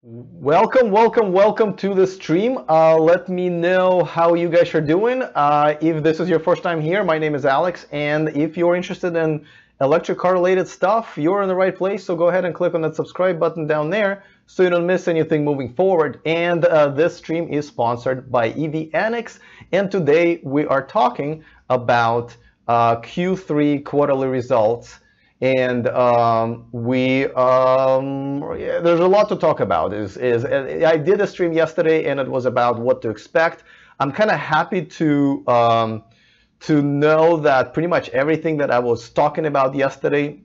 Welcome to the stream. Let me know how you guys are doing. If this is your first time here, my name is Alex, and if you're interested in electric car related stuff, you're in the right place. So go ahead and click on that subscribe button down there so you don't miss anything moving forward. And this stream is sponsored by EV Annex, and today we are talking about Q3 quarterly results. And there's a lot to talk about. I did a stream yesterday, and it was about what to expect. I'm kind of happy to know that pretty much everything that I was talking about yesterday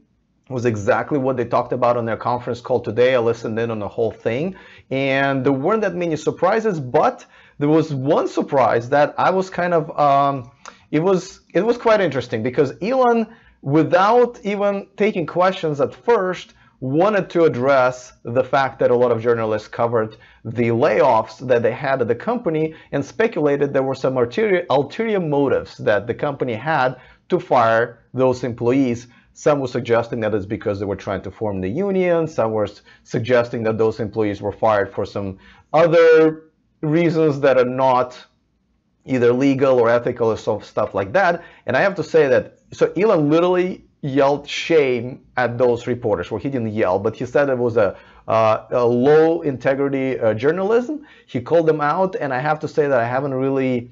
was exactly what they talked about on their conference call today. I listened in on the whole thing, and there weren't that many surprises, but there was one surprise that I was kind of it was quite interesting because Elon, without even taking questions at first, wanted to address the fact that a lot of journalists covered the layoffs that they had at the company and speculated there were some ulterior motives that the company had to fire those employees. Some were suggesting that it's because they were trying to form the union. Some were suggesting that those employees were fired for some other reasons that are not either legal or ethical or stuff like that. And I have to say that, so Elon literally yelled shame at those reporters. Well, he didn't yell, but he said it was a low integrity journalism. He called them out, and I have to say that I haven't really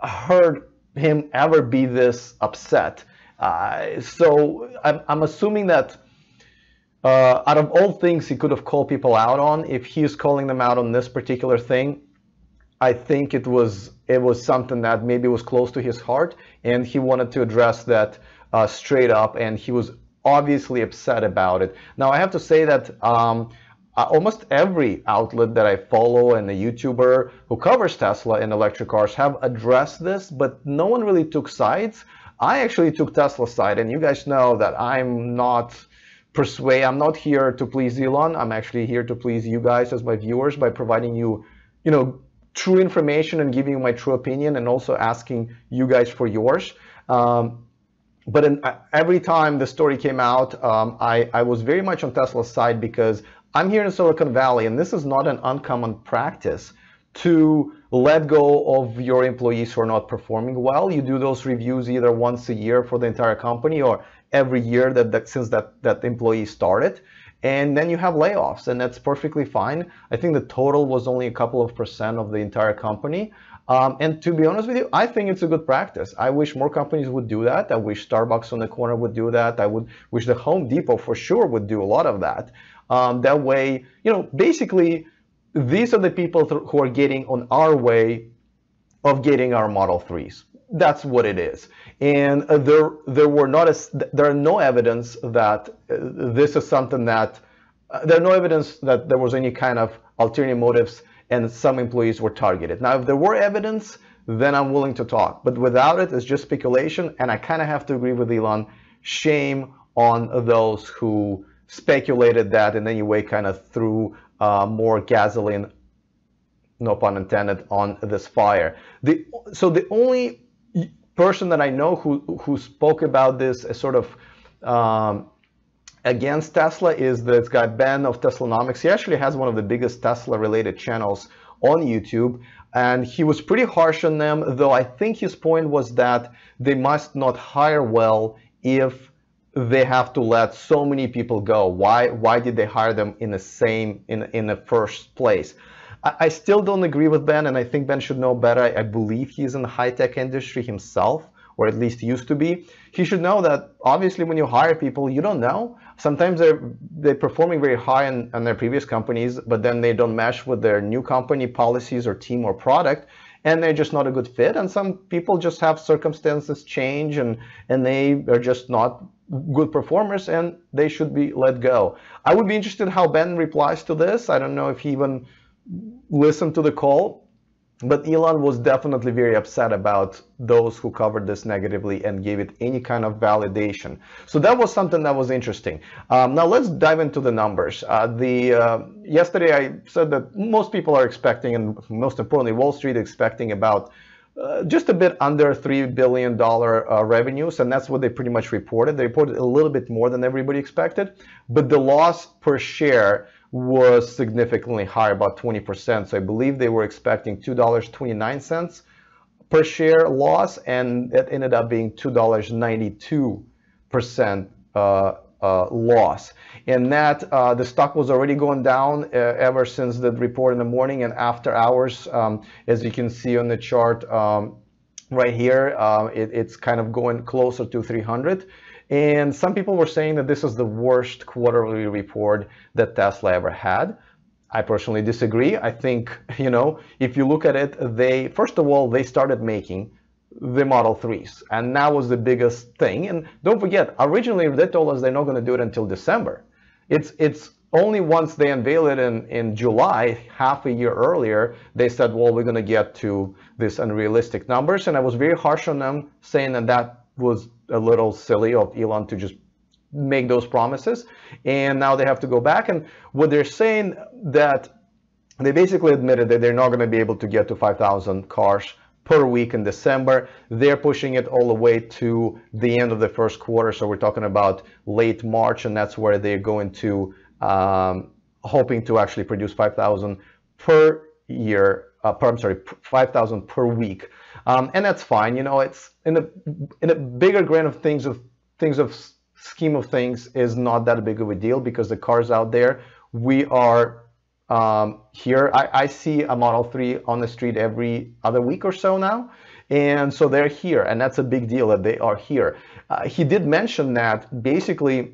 heard him ever be this upset. So I'm assuming that out of all things he could have called people out on, if he's calling them out on this particular thing, I think it was something that maybe was close to his heart, and he wanted to address that straight up, and he was obviously upset about it. Now, I have to say that almost every outlet that I follow and a YouTuber who covers Tesla and electric cars have addressed this, but no one really took sides. I actually took Tesla's side, and you guys know that I'm not here to please Elon. I'm actually here to please you guys as my viewers by providing you, true information and giving you my true opinion, and also asking you guys for yours. But every time the story came out, I was very much on Tesla's side because I'm here in Silicon Valley, and this is not an uncommon practice to let go of your employees who are not performing well. You do those reviews either once a year for the entire company or every year since that employee started. And then you have layoffs, and that's perfectly fine. I think the total was only a couple of % of the entire company. And to be honest with you, I think it's a good practice. I wish more companies would do that. I wish Starbucks on the corner would do that. I would wish the Home Depot for sure would do a lot of that. That way, basically, these are the people who are getting on our way of getting our Model 3s. That's what it is. And there are no evidence that this is something that there are no evidence that there was any kind of ulterior motives and some employees were targeted. Now, if there were evidence, then I'm willing to talk. But without it, it's just speculation. And I kind of have to agree with Elon. Shame on those who speculated that in any way kind of threw more gasoline, no pun intended, on this fire. So the only person that I know who spoke about this as sort of against Tesla is this guy Ben of Teslanomics. He actually has one of the biggest Tesla related channels on YouTube, and he was pretty harsh on them, though I think his point was that they must not hire well if they have to let so many people go. Why did they hire them in the first place? I still don't agree with Ben, and I think Ben should know better. I believe he's in the high-tech industry himself, or at least used to be. He should know that obviously when you hire people, you don't know. Sometimes they're performing very high in their previous companies, but then they don't mesh with their new company policies or team or product, and they're just not a good fit. And some people just have circumstances change, and they are just not good performers, and they should be let go. I would be interested how Ben replies to this. I don't know if he even listened to the call, but Elon was definitely very upset about those who covered this negatively and gave it any kind of validation. So that was something that was interesting. Now let's dive into the numbers. Yesterday I said that most people are expecting, and most importantly Wall Street expecting, about just a bit under $3 billion revenues, and that's what they pretty much reported. They reported a little bit more than everybody expected, but the loss per share was significantly higher, about 20%. So I believe they were expecting $2.29 per share loss, and it ended up being $2.92 loss. And that the stock was already going down ever since the report in the morning and after hours. As you can see on the chart right here, it's kind of going closer to 300. And some people were saying that this is the worst quarterly report that Tesla ever had. I personally disagree. I think, you know, if you look at it, first of all, they started making the Model 3s, and that was the biggest thing. And don't forget, originally they told us they're not going to do it until December. It's only once they unveil it in July, half a year earlier, they said, well, we're going to get to this unrealistic numbers. And I was very harsh on them, saying that was a little silly of Elon to just make those promises. And now they have to go back. And what they're saying, that they basically admitted that they're not going to be able to get to 5,000 cars per week in December. They're pushing it all the way to the end of the first quarter. So we're talking about late March, and that's where they're going to, hoping to actually produce 5,000 per year, 5,000 per week. And that's fine. You know, it's in a bigger grand of things scheme of things is not that big of a deal, because the cars out there, we are here. I see a Model 3 on the street every other week or so now. And so they're here, and that's a big deal that they are here. He did mention that basically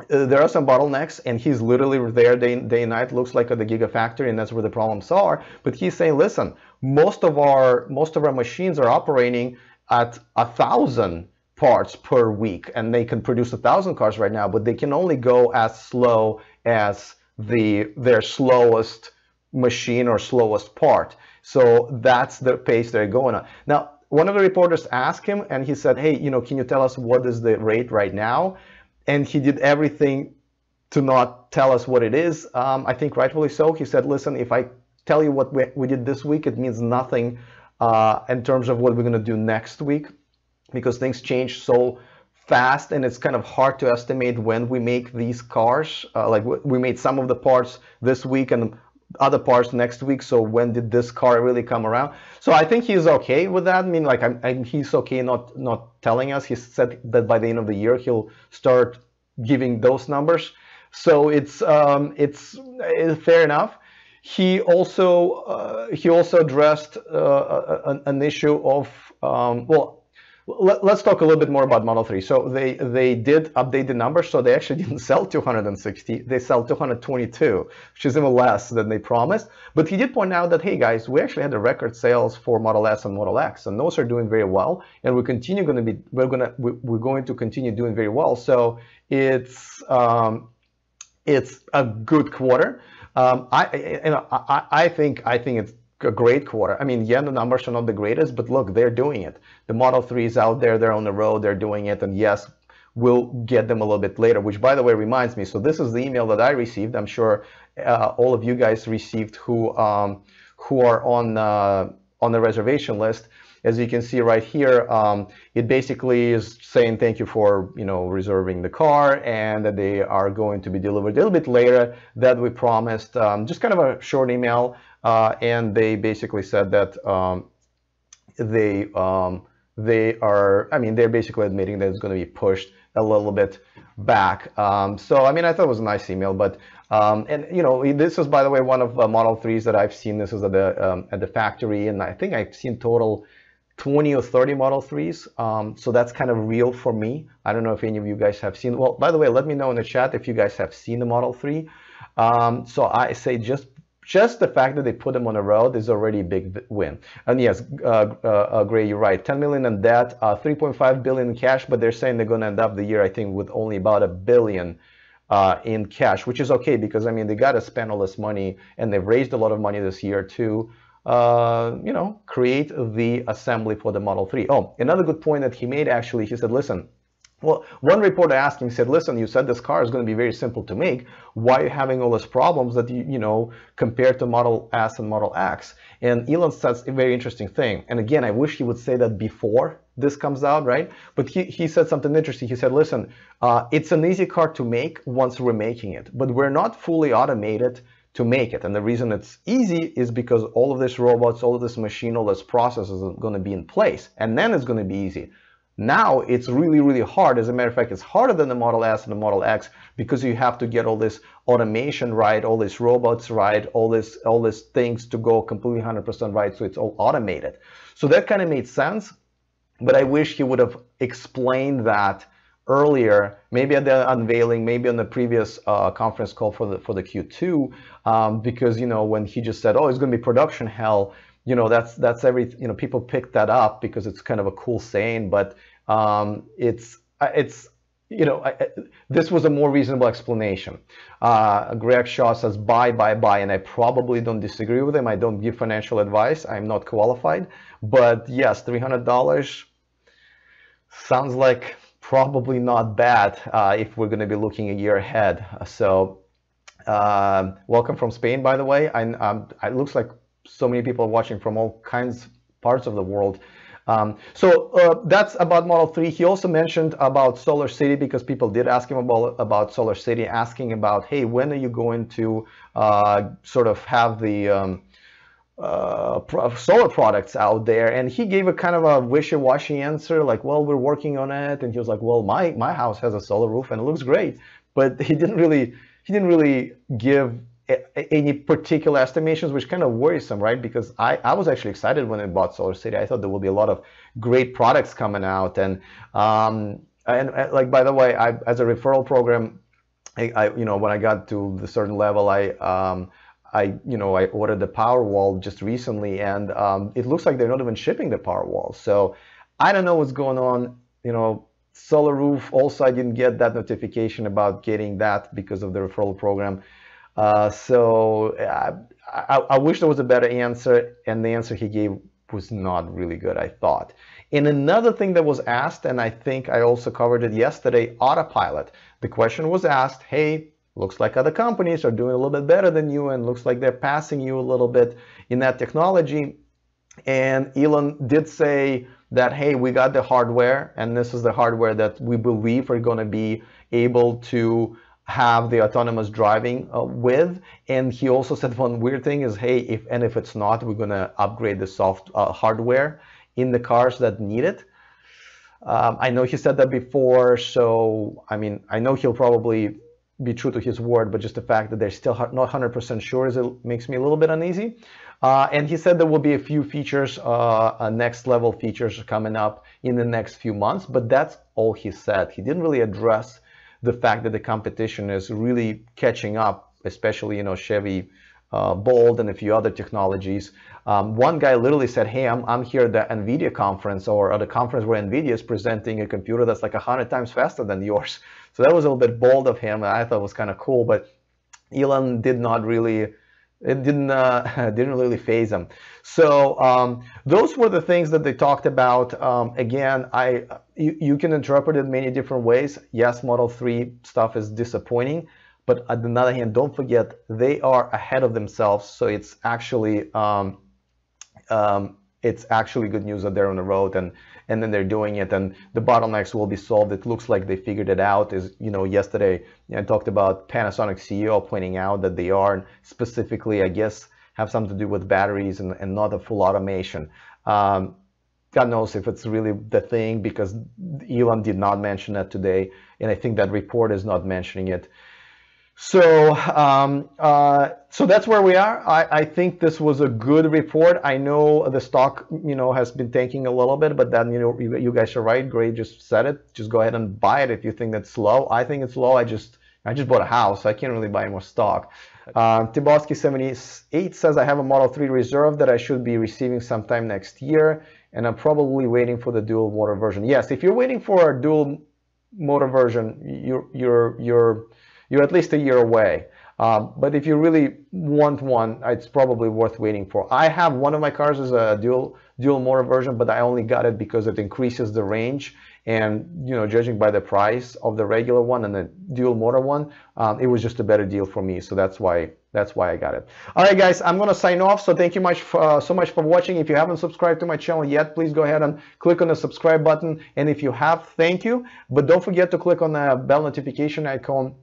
there are some bottlenecks, and he's literally there day and night, looks like at the Gigafactory, and that's where the problems are. But he's saying, listen, most of our machines are operating at 1,000 parts per week, and they can produce 1,000 cars right now, but they can only go as slow as their slowest machine or slowest part. So that's the pace they're going on. Now, one of the reporters asked him, and he said, hey, you know, can you tell us what is the rate right now? And he did everything to not tell us what it is. I think rightfully so. He said, listen, if I tell you what we did this week, it means nothing in terms of what we're going to do next week, because things change so fast, and it's kind of hard to estimate when we make these cars. Like we made some of the parts this week and other parts next week. So when did this car really come around? So I think he's okay with that. I mean, like he's okay not telling us. He said that by the end of the year he'll start giving those numbers. So it's fair enough. He also addressed an issue of well. Let's talk a little bit more about Model 3. So they did update the numbers. So they actually didn't sell 260. They sell 222, which is even less than they promised. But he did point out that, hey guys, we actually had the record sales for Model S and Model X, and those are doing very well. And we're going to continue doing very well. So it's a good quarter. I think it's a great quarter. I mean, yeah, the numbers are not the greatest, but look, they're doing it. The Model 3 is out there, they're on the road, they're doing it, and yes, we'll get them a little bit later, which by the way reminds me, so this is the email that I received. I'm sure all of you guys received who are on the reservation list. As you can see right here, it basically is saying thank you for reserving the car, and that they are going to be delivered a little bit later than we promised. Just kind of a short email. And they basically said that they're basically admitting that it's going to be pushed a little bit back. So I mean, I thought it was a nice email, but and this is, by the way, one of Model 3s that I've seen. This is at the factory, and I think I've seen total 20 or 30 Model 3s. So that's kind of real for me. I don't know if any of you guys have seen. Well, by the way, let me know in the chat if you guys have seen the Model 3. So I say just the fact that they put them on the road is already a big win. And yes, Gray, you're right. 10 million in debt, 3.5 billion in cash, but they're saying they're going to end up the year, I think, with only about $1 billion in cash, which is okay, because I mean, they got to spend all this money, and they've raised a lot of money this year to create the assembly for the Model 3. Oh, another good point that he made, actually, he said, listen, Well, one reporter asked him, he said, listen, you said this car is going to be very simple to make. Why are you having all these problems that you know, compared to Model S and Model X? And Elon says a very interesting thing. And again, I wish he would say that before this comes out, right? But he said something interesting. He said, listen, it's an easy car to make once we're making it, but we're not fully automated to make it. And the reason it's easy is because all of this robots, all of this machine, all this processes are going to be in place, and then it's going to be easy. Now it's really, really hard. As a matter of fact, it's harder than the Model S and the Model X because you have to get all this automation right, all these robots right, all these things to go completely 100% right, so it's all automated. So that kind of made sense, but I wish he would have explained that earlier, maybe at the unveiling, maybe on the previous conference call for the Q2, because you know, when he just said, "Oh, it's going to be production hell," you know, that's every, you know, people picked that up because it's kind of a cool saying, but it's you know, this was a more reasonable explanation. Greg Shaw says buy, and I probably don't disagree with him. I don't give financial advice. I'm not qualified, but yes, $300 sounds like probably not bad if we're going to be looking a year ahead. So welcome from Spain, by the way. It looks like so many people are watching from all kinds parts of the world. So that's about Model 3. He also mentioned about Solar City, because people did ask him about Solar City, asking about, hey, when are you going to sort of have the solar products out there? And he gave a kind of a wishy-washy answer, like, well, we're working on it. And he was like, well, my house has a solar roof and it looks great, but he didn't really give any particular estimations, which kind of worrisome, right? Because I was actually excited when I bought Solar City. I thought there would be a lot of great products coming out, and like, by the way, as a referral program, I you know, when I got to the certain level, I ordered the Powerwall just recently, and it looks like they're not even shipping the Powerwall. So I don't know what's going on. You know, solar roof. Also, I didn't get that notification about getting that because of the referral program. So I wish there was a better answer, and the answer he gave was not really good, I thought. And another thing that was asked, and I think I also covered it yesterday, autopilot. The question was asked, hey, looks like other companies are doing a little bit better than you, and looks like they're passing you a little bit in that technology. And Elon did say that, hey, we got the hardware, and this is the hardware that we believe are going to be able to have the autonomous driving with. And he also said one weird thing is, hey, if it's not, we're going to upgrade the hardware in the cars that need it. I know he said that before, so I mean, I know he'll probably be true to his word, but just the fact that they're still not 100% sure it makes me a little bit uneasy. And he said there will be a few features, next level features coming up in the next few months, but that's all he said. He didn't really address the fact that the competition is really catching up, especially, you know, Chevy Bolt and a few other technologies. One guy literally said, hey, I'm here at the NVIDIA conference, or at a conference where NVIDIA is presenting a computer that's like 100 times faster than yours. So that was a little bit bold of him, and I thought it was kind of cool, but Elon did not really, it didn't really faze him. So those were the things that they talked about. Again, you can interpret it many different ways. Yes, Model 3 stuff is disappointing, but on the other hand, don't forget they are ahead of themselves. So it's actually good news that they're on the road, and then they're doing it, and the bottlenecks will be solved. It looks like they figured it out. Is, you know, yesterday I talked about Panasonic CEO pointing out that they are specifically, I guess, have something to do with batteries and not a full automation. God knows if it's really the thing, because Elon did not mention that today, and I think that report is not mentioning it. So so that's where we are. I think this was a good report. I know the stock, you know, has been tanking a little bit, but then, you know, you guys are right. Gray just said it. Just go ahead and buy it if you think that's low. I think it's low. I just bought a house, so I can't really buy more stock. Tiboski 78 says, I have a Model 3 reserve that I should be receiving sometime next year, and I'm probably waiting for the dual motor version. Yes, if you're waiting for a dual motor version, you're at least a year away. But if you really want one, it's probably worth waiting for. I have one of my cars as a dual motor version, but I only got it because it increases the range, and judging by the price of the regular one and the dual motor one, it was just a better deal for me. So that's why I got it. All right, guys, I'm gonna sign off. So thank you so much for watching. If you haven't subscribed to my channel yet, please go ahead and click on the subscribe button. And if you have, thank you. But don't forget to click on the bell notification icon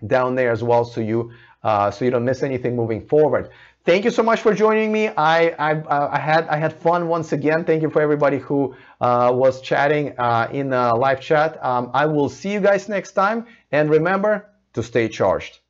down there as well, so you don't miss anything moving forward. Thank you so much for joining me. I had fun once again. Thank you for everybody who was chatting in live chat. I will see you guys next time, and remember to stay charged.